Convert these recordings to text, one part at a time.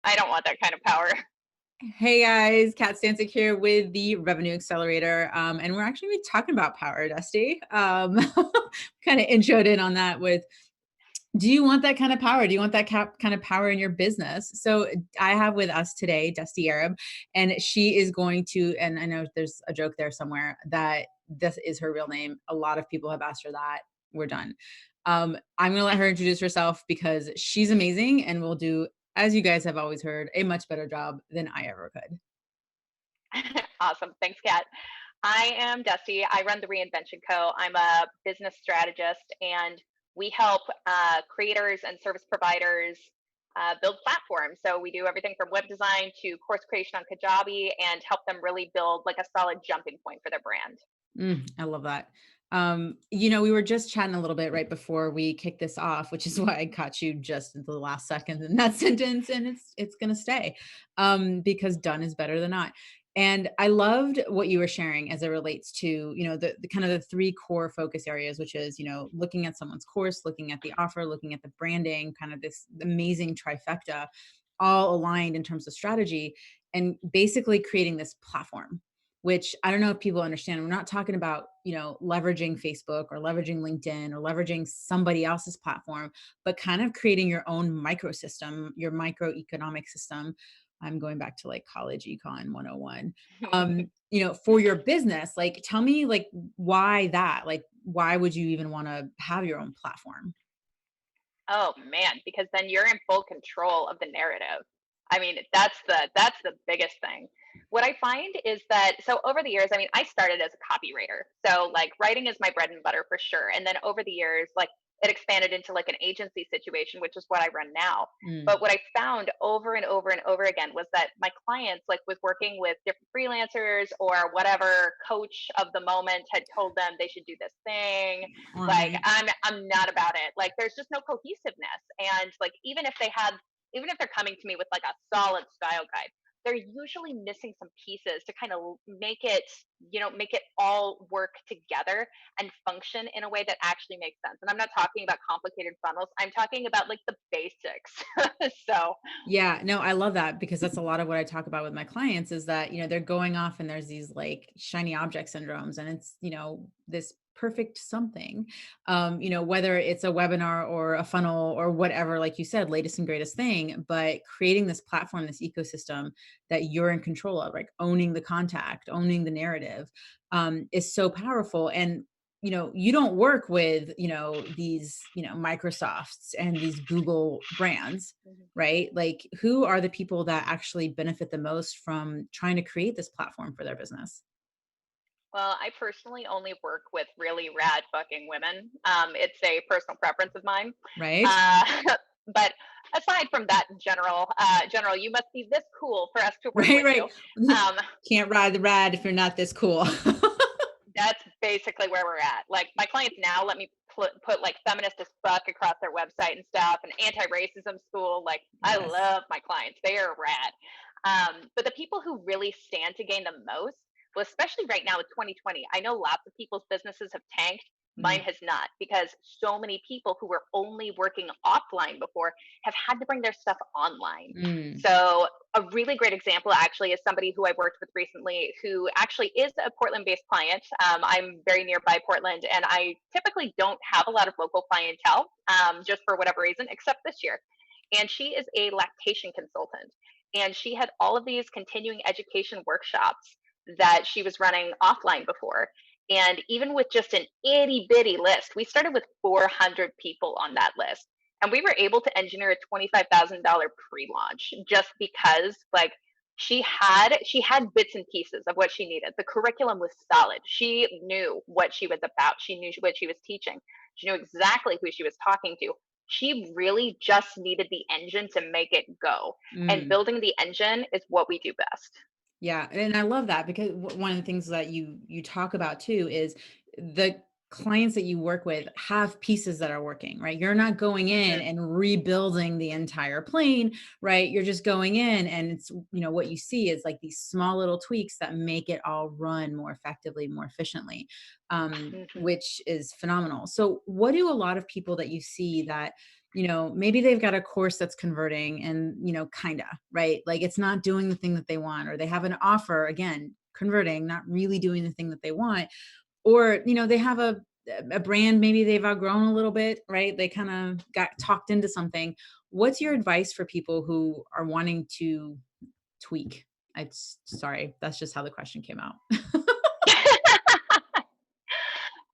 I don't want that kind of power. Hey guys, Kat Stancic here with the Revenue Accelerator. And we're actually gonna be talking about power, Dusty. Kind of introed in on that with, do you want that kind of power? Do you want that kind of power in your business? So I have with us today, Dusty Arab, and she is going to, and I know there's a joke there somewhere that this is her real name. A lot of people have asked her that. We're done. I'm going to let her introduce herself because she's amazing and will do, as you guys have always heard, a much better job than I ever could. Awesome. Thanks, Kat. I am Dusty. I run the Reinvention Co. I'm a business strategist, and we help creators and service providers build platforms. So we do everything from web design to course creation on Kajabi, and help them really build like a solid jumping point for their brand. I love that. We were just chatting a little bit right before we kicked this off, which is why I caught you just at the last second in that sentence, and it's gonna stay because done is better than not. And I loved what you were sharing as it relates to the kind of the three core focus areas, which is looking at someone's course, looking at the offer, looking at the branding, kind of this amazing trifecta, all aligned in terms of strategy, and basically creating this platform, which I don't know if people understand. We're not talking about, leveraging Facebook or leveraging LinkedIn or leveraging somebody else's platform, but kind of creating your own microsystem, your microeconomic system. I'm going back to like college econ 101. For your business, like tell me like why that? Like why would you even want to have your own platform? Oh man, because then you're in full control of the narrative. I mean, that's the biggest thing. What I find is that so over the years, I mean, I started as a copywriter. So like writing is my bread and butter for sure. And then over the years, like it expanded into like an agency situation, which is what I run now. Mm, But what I found over and over and over again was that my clients, like with working with different freelancers or whatever coach of the moment had told them they should do this thing, like right. I'm not about it. Like there's just no cohesiveness. And like even if they're coming to me with like a solid style guide, they're usually missing some pieces to kind of make it all work together and function in a way that actually makes sense. And I'm not talking about complicated funnels. I'm talking about like the basics. So Yeah, no, I love that because that's a lot of what I talk about with my clients is that, they're going off and there's these like shiny object syndromes and it's, this perfect something. Whether it's a webinar or a funnel or whatever, like you said, latest and greatest thing, but creating this platform, this ecosystem that you're in control of, like owning the contact, owning the narrative, is so powerful. And you don't work with, these, Microsofts and these Google brands, mhm. right? Like, who are the people that actually benefit the most from trying to create this platform for their business, Well, I personally only work with really rad fucking women. It's a personal preference of mine. right? Uh, but aside from that general, you must be this cool for us to work Right, with you. right. Um, Can't ride the ride if you're not this cool. that's basically where we're at. Like my clients now let me put like feminist as fuck across their website and stuff, and anti-racism school. Like I Yes. love my clients; they are rad. But the people who really stand to gain the most, well, especially right now with 2020, I know lots of people's businesses have tanked. Mine Mm, has not because so many people who were only working offline before have had to bring their stuff online. mm, So a really great example actually is somebody who I worked with recently who actually is a Portland based client. I'm very nearby Portland and I typically don't have a lot of local clientele just for whatever reason, except this year. And she is a lactation consultant. And she had all of these continuing education workshops that she was running offline before. And even with just an itty bitty list, we started with 400 people on that list. And we were able to engineer a $25,000 pre-launch just because like she had bits and pieces of what she needed. The curriculum was solid. She knew what she was about. She knew what she was teaching. She knew exactly who she was talking to. She really just needed the engine to make it go. And mm. building the engine is what we do best. Yeah, and I love that because one of the things that you talk about too is the clients that you work with have pieces that are working, right? You're not going in Mhm. and rebuilding the entire plane, right? You're just going in and it's, what you see is like these small little tweaks that make it all run more effectively, more efficiently, Mhm. which is phenomenal. So what do a lot of people that you see that maybe they've got a course that's converting and, kinda, right? Like it's not doing the thing that they want, or they have an offer, again, converting, not really doing the thing that they want. Or, they have a brand, maybe they've outgrown a little bit, right? They kind of got talked into something. What's your advice for people who are wanting to tweak? Sorry, that's just how the question came out.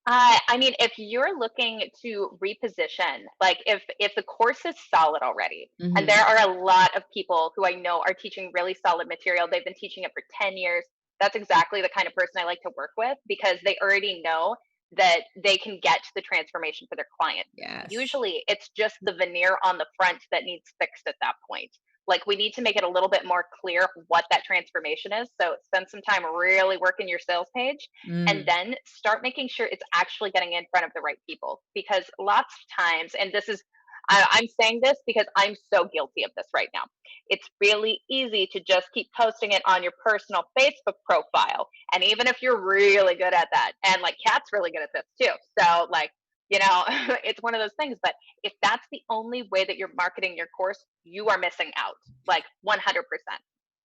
I mean, if you're looking to reposition, like if the course is solid already, and there Mhm. are a lot of people who I know are teaching really solid material, they've been teaching it for 10 years. That's exactly the kind of person I like to work with because they already know that they can get to the transformation for their client. Yes. Usually, it's just the veneer on the front that needs fixed at that point. Like we need to make it a little bit more clear what that transformation is. So spend some time really working your sales page and Mm. then start making sure it's actually getting in front of the right people because lots of times, and this is I'm saying this because I'm so guilty of this right now. It's really easy to just keep posting it on your personal Facebook profile. And even if you're really good at that, and like Kat's really good at this too. So, like, it's one of those things. But if that's the only way that you're marketing your course, you are missing out like 100%.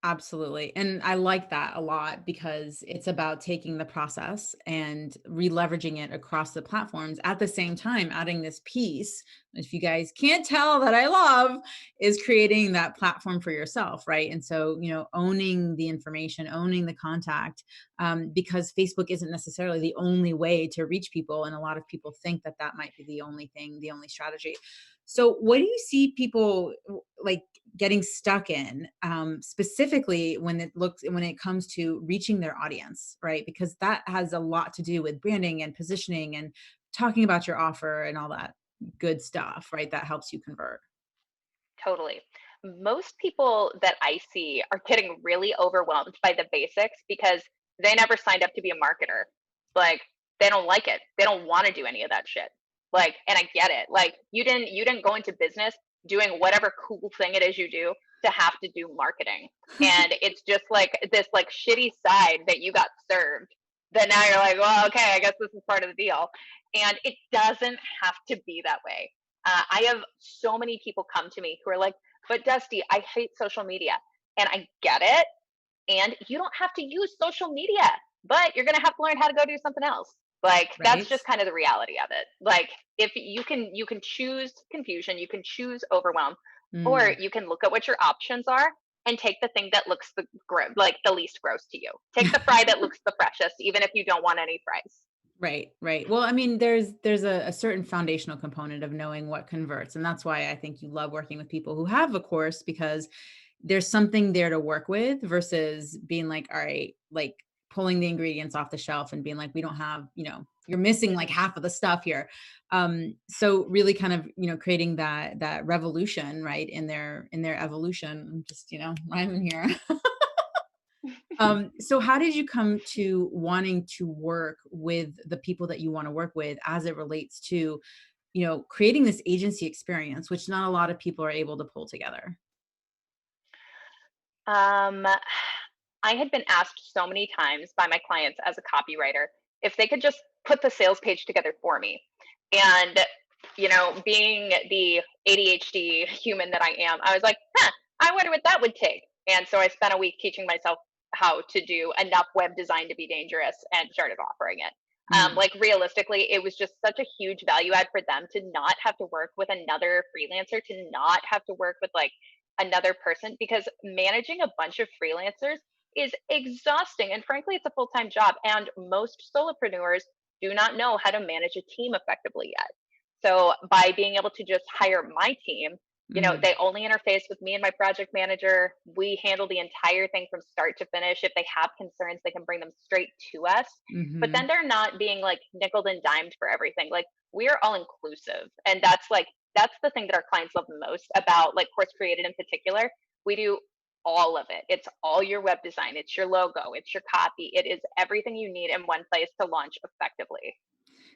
Absolutely. And I like that a lot because it's about taking the process and re-leveraging it across the platforms at the same time, adding this piece, if you guys can't tell that I love, is creating that platform for yourself, right? And so, owning the information, owning the contact, because Facebook isn't necessarily the only way to reach people. And a lot of people think that that might be the only thing, the only strategy. So, what do you see people like getting stuck in, specifically when it comes to reaching their audience, right? Because that has a lot to do with branding and positioning and talking about your offer and all that good stuff, right? That helps you convert. Totally. Most people that I see are getting really overwhelmed by the basics because they never signed up to be a marketer. Like they don't like it. They don't want to do any of that shit. Like, and I get it. Like you didn't go into business doing whatever cool thing it is you do to have to do marketing. And it's just like this like shitty side that you got served that now you're like, well, okay, I guess this is part of the deal. And it doesn't have to be that way. I have so many people come to me who are like, but Dusty, I hate social media. And I get it. And you don't have to use social media, but you're going to have to learn how to go do something else. Like that's Right. just kind of the reality of it. Like if you can choose confusion, you can choose overwhelm, or Mm. you can look at what your options are and take the thing that looks like the least gross to you. Take the fry that looks the freshest, even if you don't want any fries. Right, right. Well, I mean, there's a certain foundational component of knowing what converts, and that's why I think you love working with people who have a course because there's something there to work with versus being like, all right, like pulling the ingredients off the shelf and being like, we don't have, you're missing like half of the stuff here. So really kind of, creating that revolution, right, in their evolution. I'm just, rhyming here. So how did you come to wanting to work with the people that you want to work with as it relates to, creating this agency experience, which not a lot of people are able to pull together? Um, I had been asked so many times by my clients as a copywriter if they could just put the sales page together for me. And, being the ADHD human that I am, I was like, I wonder what that would take. And so I spent a week teaching myself how to do enough web design to be dangerous and started offering it. Mm. Like realistically, it was just such a huge value add for them to not have to work with another freelancer, to not have to work with like another person because managing a bunch of freelancers is exhausting. And frankly, it's a full time job. And most solopreneurs do not know how to manage a team effectively yet. So by being able to just hire my team, Mm. they only interface with me and my project manager. We handle the entire thing from start to finish. If they have concerns, they can bring them straight to us. But then Mhm. they're not being like nickel and dimed for everything. Like we are all inclusive. And that's the thing that our clients love the most about like Course Created in particular. We do all of it. It's all your web design, it's your logo, it's your copy. It is everything you need in one place to launch effectively.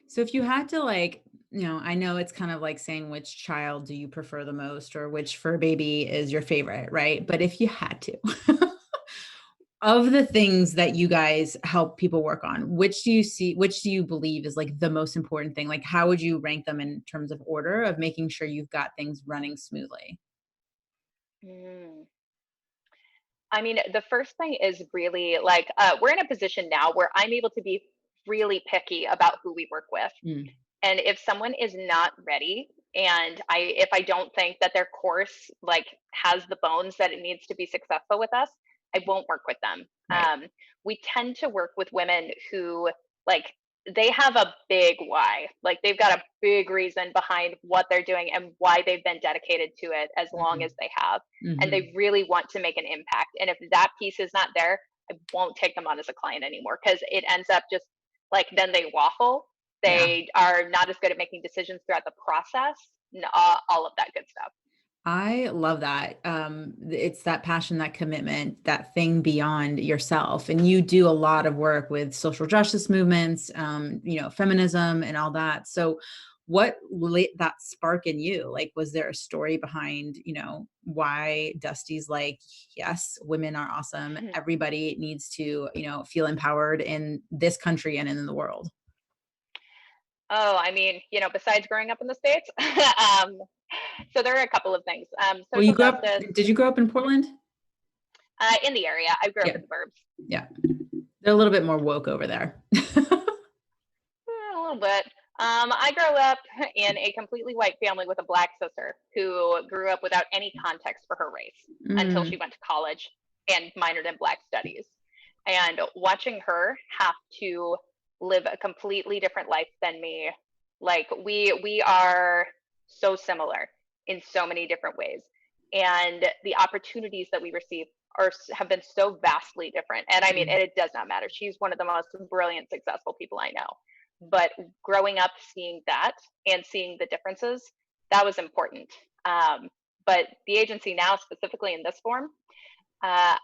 So if you had to like, I know it's kind of like saying which child do you prefer the most or which fur baby is your favorite, right? But if you had to, Of the things that you guys help people work on, which do you believe is like the most important thing? Like, how would you rank them in terms of order of making sure you've got things running smoothly? Mm. I mean, the first thing is really like we're in a position now where I'm able to be really picky about who we work with. Mm, And if someone is not ready, and if I don't think that their course like has the bones that it needs to be successful with us, I won't work with them. right. We tend to work with women who like they have a big why. Like they've got a big reason behind what they're doing and why they've been dedicated to it as long Mhm, as they have. And mhm. they really want to make an impact. And if that piece is not there, I won't take them on as a client anymore because it ends up just like then they waffle. Yeah. They are not as good at making decisions throughout the process, all of that good stuff. I love that. It's that passion, that commitment, that thing beyond yourself. And you do a lot of work with social justice movements, feminism and all that. So what lit that spark in you? Like, was there a story behind, why Dusty's like, yes, women are awesome. Everybody needs to, feel empowered in this country and in the world. Oh, I mean, besides growing up in the States, so there are a couple of things. Well, you Social grew up, justice did you grow up in Portland? in the area. I grew up Yeah. in the burbs. Yeah. They're a little bit more woke over there. A little bit. I grew up in a completely white family with a black sister who grew up without any context for her race until she Mm, went to college and minored in Black studies. And watching her have to live a completely different life than me, like we are so similar in so many different ways, and the opportunities that we receive have been so vastly different. And I mean, mm, and it does not matter. She's one of the most brilliant, successful people I know, but growing up seeing that and seeing the differences, that was important. But the agency now, specifically in this form, uh,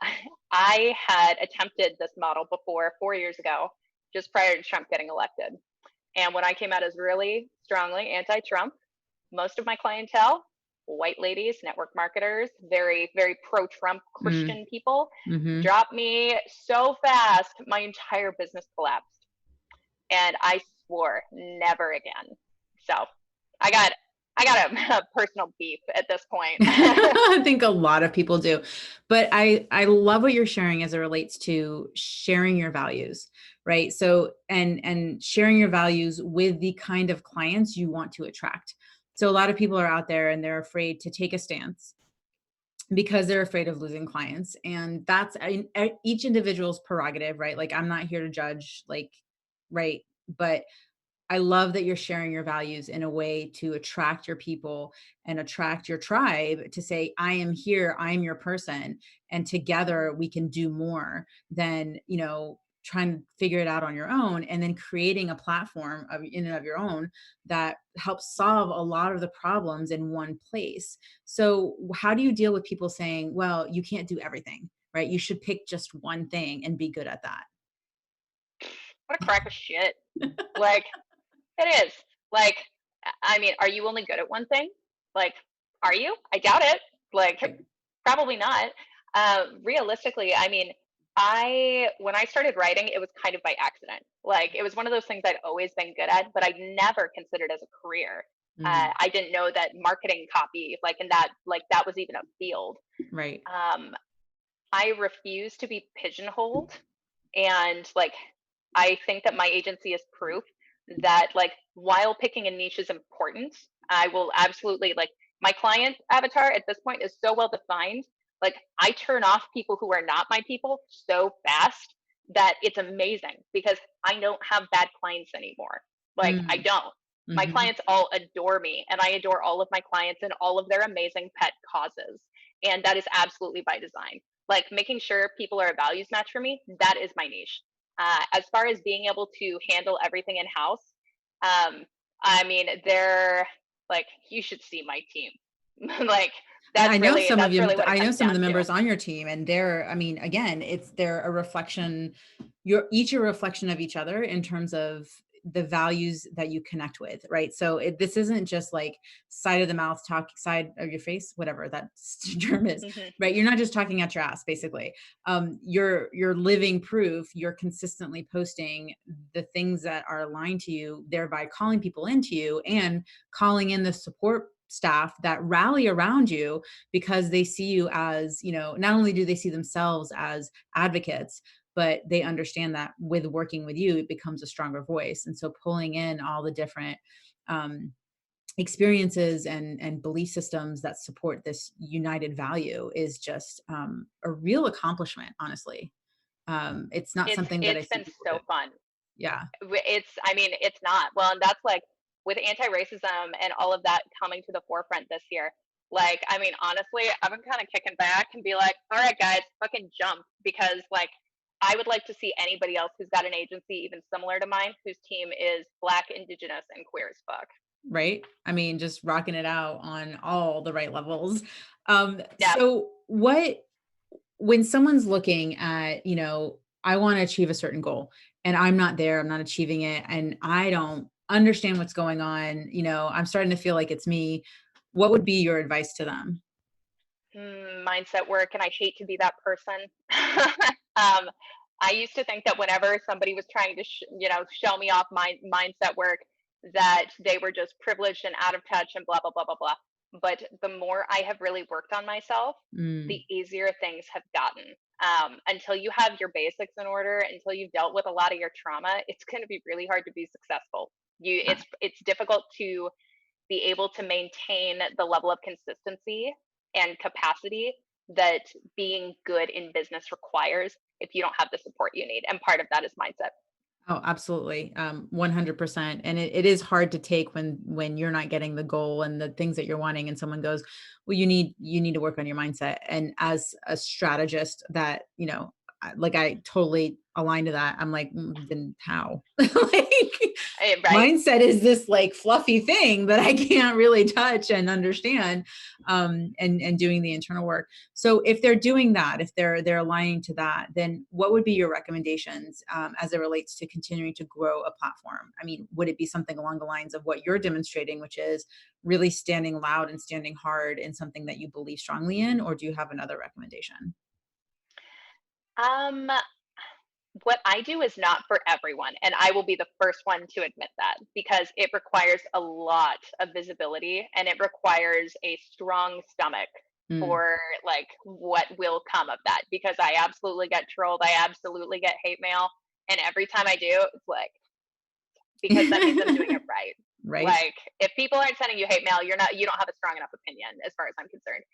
I had attempted this model before 4 years ago, just prior to Trump getting elected. And when I came out as really strongly anti Trump, most of my clientele, white ladies, network marketers, very, very pro Trump mm, Christian people, mhm. dropped me so fast, my entire business collapsed. And I swore never again. So I got I got a personal beef at this point. I think a lot of people do. But I love what you're sharing as it relates to sharing your values, right? So and sharing your values with the kind of clients you want to attract. So a lot of people are out there and they're afraid to take a stance because they're afraid of losing clients, and that's each individual's prerogative, right? Like I'm not here to judge, like, right? But I love that you're sharing your values in a way to attract your people and attract your tribe to say, I am here, I am your person. And together we can do more than, trying to figure it out on your own, and then creating a platform of in and of your own that helps solve a lot of the problems in one place. So how do you deal with people saying, well, you can't do everything, right? You should pick just one thing and be good at that. What a crock of shit. Like, it is. Like, I mean, are you only good at one thing? Like, are you? I doubt it. Like, Right. probably not. Realistically, I mean, when I started writing, it was kind of by accident. Like, it was one of those things I'd always been good at, but I never considered as a career. Mm, I didn't know that marketing copy, like, in that, like, that was even a field. right. Um, I refuse to be pigeonholed, and like I think that my agency is proof that like while picking a niche is important, I will absolutely like my client avatar at this point is so well defined. Like I turn off people who are not my people so fast that it's amazing because I don't have bad clients anymore. Like I Mm, don't. My mhm. clients all adore me and I adore all of my clients and all of their amazing pet causes. And that is absolutely by design. Like making sure people are a values match for me, that is my niche. As far as being able to handle everything in house, um, I mean, they're like you should see my team. Like I know some of that's you, really what it I know comes some of down the to. members on your team, and they're, I mean, again, they're a reflection, you're each a reflection of each other in terms of the values that you connect with, right? So this isn't just like side of the mouth talk, side of your face, whatever that term is, Mhm. right? You're not just talking out your ass, basically. You're living proof. You're consistently posting the things that are aligned to you, thereby calling people into you and calling in the support staff that rally around you because they see you as, not only do they see themselves as advocates, but they understand that with working with you, it becomes a stronger voice. And so pulling in all the different um, experiences and belief systems that support this united value is just a real accomplishment, honestly. It's not something that I It's see been people do. so fun. Yeah. I mean, it's not. Well, and that's like with anti-racism and all of that coming to the forefront this year. Like, I mean, honestly, I've been kind of kicking back and be like, all right, guys, fucking jump. Because, like, I would like to see anybody else who's got an agency even similar to mine, whose team is Black, Indigenous, and queer as fuck. Right? I mean, just rocking it out on all the right levels. Yeah. So what when someone's looking at, I want to achieve a certain goal and I'm not there, I'm not achieving it, and I don't understand what's going on, I'm starting to feel like it's me. What would be your advice to them? Mindset work, and I hate to be that person. um, I used to think that whenever somebody was trying to, show me off my mindset work, that they were just privileged and out of touch and blah blah blah blah blah. But the more I have really worked on myself, the Mm, easier things have gotten. Until you have your basics in order, until you've dealt with a lot of your trauma, it's going to be really hard to be successful. yeah. It's difficult to be able to maintain the level of consistency and capacity that being good in business requires if you don't have the support you need. And part of that is mindset. Oh, absolutely. 100%. And it is hard to take when you're not getting the goal and the things that you're wanting and someone goes, "Well, you need to work on your mindset." And as a strategist that, like I totally align to that. I'm like, Then how?" Like Right? mindset is this like fluffy thing that I can't really touch and understand, and doing the internal work. So if they're doing that, if they're aligning to that, then what would be your recommendations as it relates to continuing to grow a platform? I mean, would it be something along the lines of what you're demonstrating, which is really standing loud and standing hard in something that you believe strongly in, or do you have another recommendation? Um, what I do is not for everyone. And I will be the first one to admit that because it requires a lot of visibility and it requires a strong stomach Mm. for like what will come of that because I absolutely get trolled. I absolutely get hate mail. And every time I do, it's like, because that means I'm doing it right. Right. Like if people aren't sending you hate mail, you don't have a strong enough opinion as far as I'm concerned.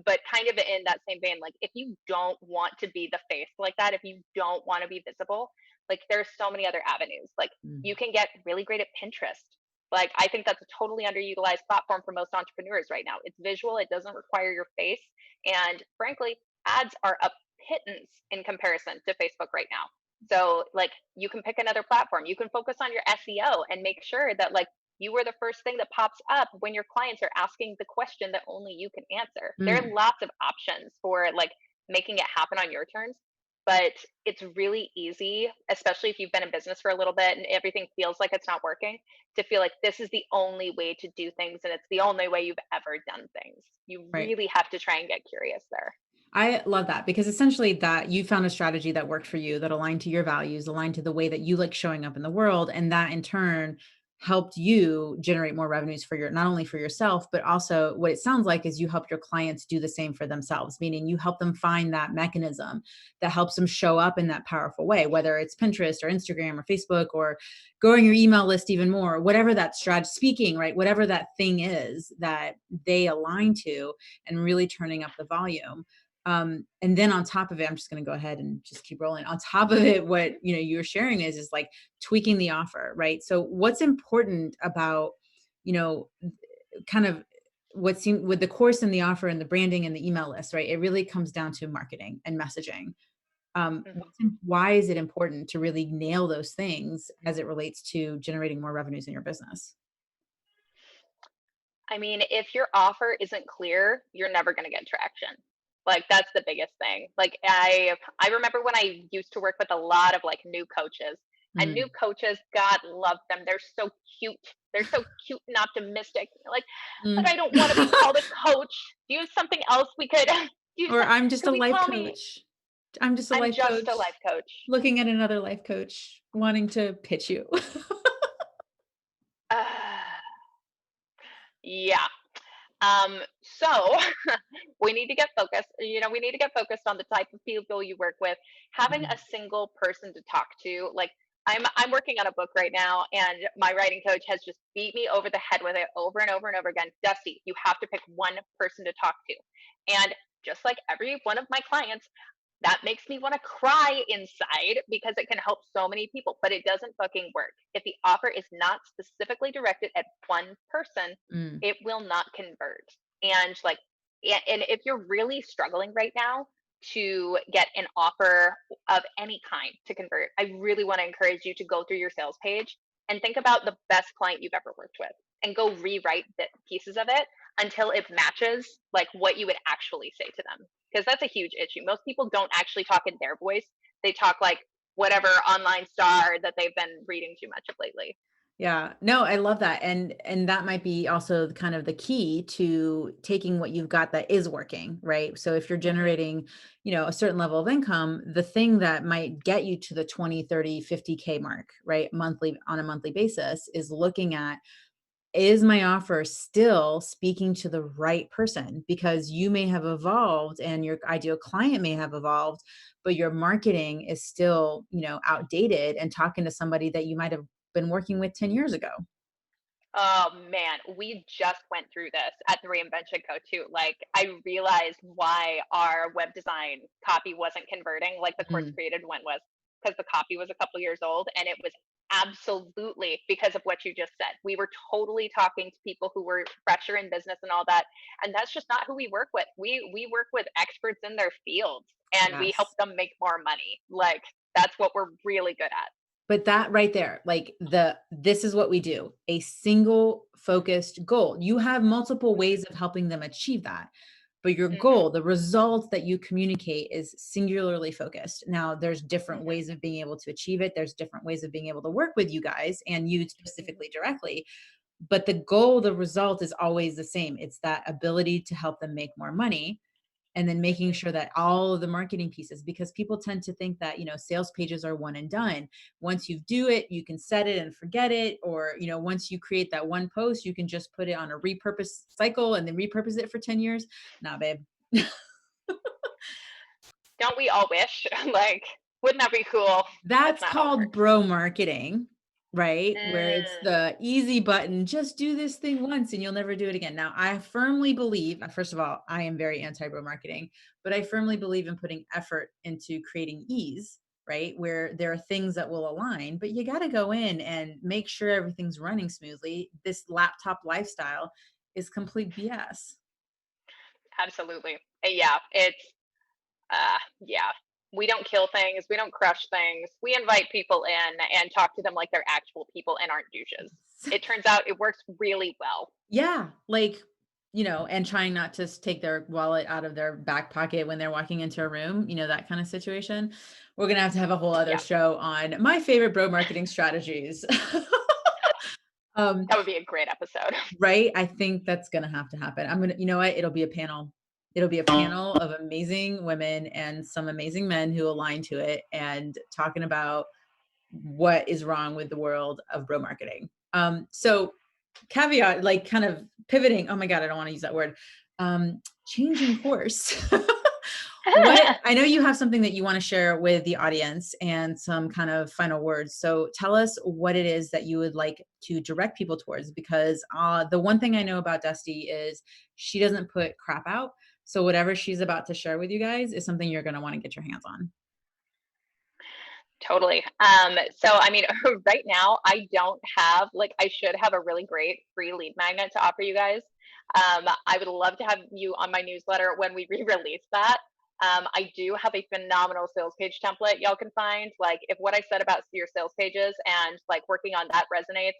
But kind of in that same vein, like if you don't want to be the face like that, if you don't want to be visible, like there's so many other avenues. Like Mm. you can get really great at Pinterest. Like I think that's a totally underutilized platform for most entrepreneurs right now. It's visual, it doesn't require your face, and frankly, ads are a pittance in comparison to Facebook right now. So like you can pick another platform. You can focus on your SEO and make sure that like you are the first thing that pops up when your clients are asking the question that only you can answer. There are Mm. lots of options for like making it happen on your terms, but it's really easy, especially if you've been in business for a little bit and everything feels like it's not working, to feel like this is the only way to do things and it's the only way you've ever done things. You Right. really have to try and get curious there. I love that because essentially that you found a strategy that worked for you, that aligned to your values, aligned to the way that you like showing up in the world. And that in turn helped you generate more revenues for not only for yourself, but also what it sounds like is you help your clients do the same for themselves, meaning you help them find that mechanism that helps them show up in that powerful way, whether it's Pinterest or Instagram or Facebook or growing your email list even more, whatever that strategy, speaking, right? Whatever that thing is that they align to and really turning up the volume. And then on top of it, I'm just going to go ahead and just keep rolling. On top of it, what you're sharing is like tweaking the offer, right? So what's important about, you know, kind of what seemed with the course and the offer and the branding and the email list, right? It really comes down to marketing and messaging. Mhm. Why is it important to really nail those things as it relates to generating more revenues in your business? I mean, if your offer isn't clear, you're never going to get traction. Like that's the biggest thing. Like I remember when I used to work with a lot of like new coaches And Mm, new coaches, God love them. They're so cute. They're so cute and optimistic. They're like, but mm. I don't want to be called a coach. Do you have something else we could do? Or I'm just Could a we life call me? coach. I'm just a I'm life just coach a life coach. looking at another life coach wanting to pitch you. Yeah. So we need to get focused. We need to get focused on the type of people you work with. Having a Mhm. single person to talk to, like I'm working on a book right now, and my writing coach has just beat me over the head with it over and over and over again. Dusty, you have to pick one person to talk to. And just like every one of my clients, that makes me want to cry inside because it can help so many people, but it doesn't fucking work. If the offer is not specifically directed at one person, Mm, it will not convert. And like, and if you're really struggling right now to get an offer of any kind to convert, I really want to encourage you to go through your sales page and think about the best client you've ever worked with and go rewrite pieces of it until it matches like what you would actually say to them, because that's a huge issue. Most people don't actually talk in their voice. They talk like whatever online star that they've been reading too much of lately. yeah. No, I love that. And that might be also kind of the key to taking what you've got that is working, right? So if you're Hmm. generating, a certain level of income, the thing that might get you to the 20, 30, 50K mark, right? Monthly on a monthly basis is looking at, is my offer still speaking to the right person? Because you may have evolved and your ideal client may have evolved, but your marketing is still, outdated and talking to somebody that you might have been working with 10 years ago. Oh man, we just went through this at the Reinvention Co too. Like I realized why our web design copy wasn't converting like the course Mm, created one was, because the copy was a couple years old, and it was absolutely because of what you just said. We were totally talking to people who were fresher in business and all that, and that's just not who we work with. We work with experts in their fields, and we help yes. them make more money. Like that's what we're really good at. But that right there, like this is what we do, a single focused goal. You have multiple ways of helping them achieve that. But your Hmm. goal, the result that you communicate is singularly focused. Now, there's different Hmm. ways of being able to achieve it. There's different ways of being able to work with you guys and you Hmm. specifically directly. But the goal, the result is always the same. It's that ability to help them make more money and then making Hmm. sure that all of the marketing pieces, because people tend to think that sales pages are one and done. Once you do it, you can set it and forget it, or once you create that one post, you can just put it on a repurpose cycle and then repurpose it for 10 years. Nah, babe. Don't we all wish? Like, wouldn't that be cool? That's That's not how it called works. bro marketing, right? Where it's Mm. the easy button, just do this thing once and you'll never do it again. Now, I firmly believe, first of all, I am very anti bro marketing, but I firmly believe in putting effort into creating ease, right? Where there are things that will align, but you got to go in and make sure everything's running smoothly. This laptop lifestyle is complete BS. Absolutely. Yeah, yeah. We don't kill things. We don't crush things. We invite people in and talk to them like they're actual people and aren't douches. It turns out it works really well. Yeah, like, and trying not to take their wallet out of their back pocket when they're walking into a room, that kind of situation. We're gonna have a whole other Yeah, show on my favorite bro marketing strategies. Um, that would be a great episode. right? I think that's gonna have to happen. I'm gonna, you know what? It'll be a panel. It'll be a panel of amazing women and some amazing men who align to it and talking about what is wrong with the world of bro marketing. So caveat, like kind of pivoting. Oh my God, I don't want to use that word. Changing course. What I know you have something that you want to share with the audience and some kind of final words. So tell us what it is that you would like to direct people towards, because the one thing I know about Dusty is she doesn't put crap out. So whatever she's about to share with you guys is something you're going to want to get your hands on. Totally. So I mean, right now I don't have like I should have a really great free lead magnet to offer you guys. I would love to have you on my newsletter when we re-release that. I do have a phenomenal sales page template y'all can find. Like if what I said about your sales pages and like working on that resonates,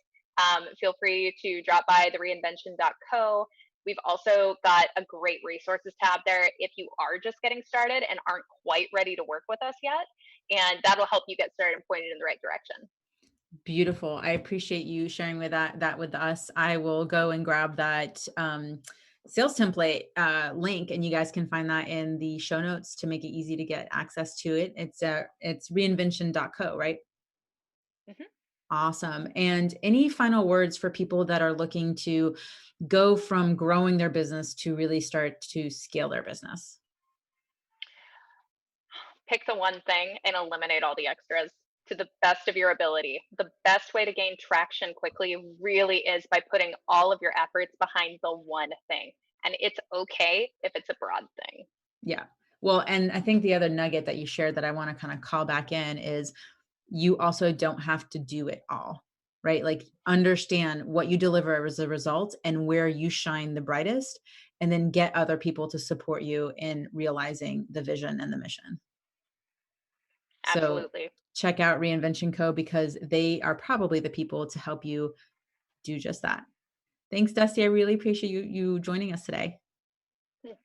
feel free to drop by the reinvention.co. We've also got a great resources tab there if you are just getting started and aren't quite ready to work with us yet, and that'll help you get started and pointed in the right direction. Beautiful. I appreciate you sharing with that with us. I will go and grab that sales template link, and you guys can find that in the show notes to make it easy to get access to it. It's reinvention.co, right? Mhm. Awesome. And any final words for people that are looking to go from growing their business to really start to scale their business? Pick the one thing and eliminate all the extras to the best of your ability. The best way to gain traction quickly really is by putting all of your efforts behind the one thing. And it's okay if it's a broad thing. Yeah. Well, and I think the other nugget that you shared that I want to kind of call back in is you also don't have to do it all, right? Like understand what you deliver as a result and where you shine the brightest, and then get other people to support you in realizing the vision and the mission. So Absolutely. check out Reinvention Co because they are probably the people to help you do just that. Thanks, Dusty. I really appreciate you joining us today.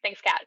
Thanks, Kat.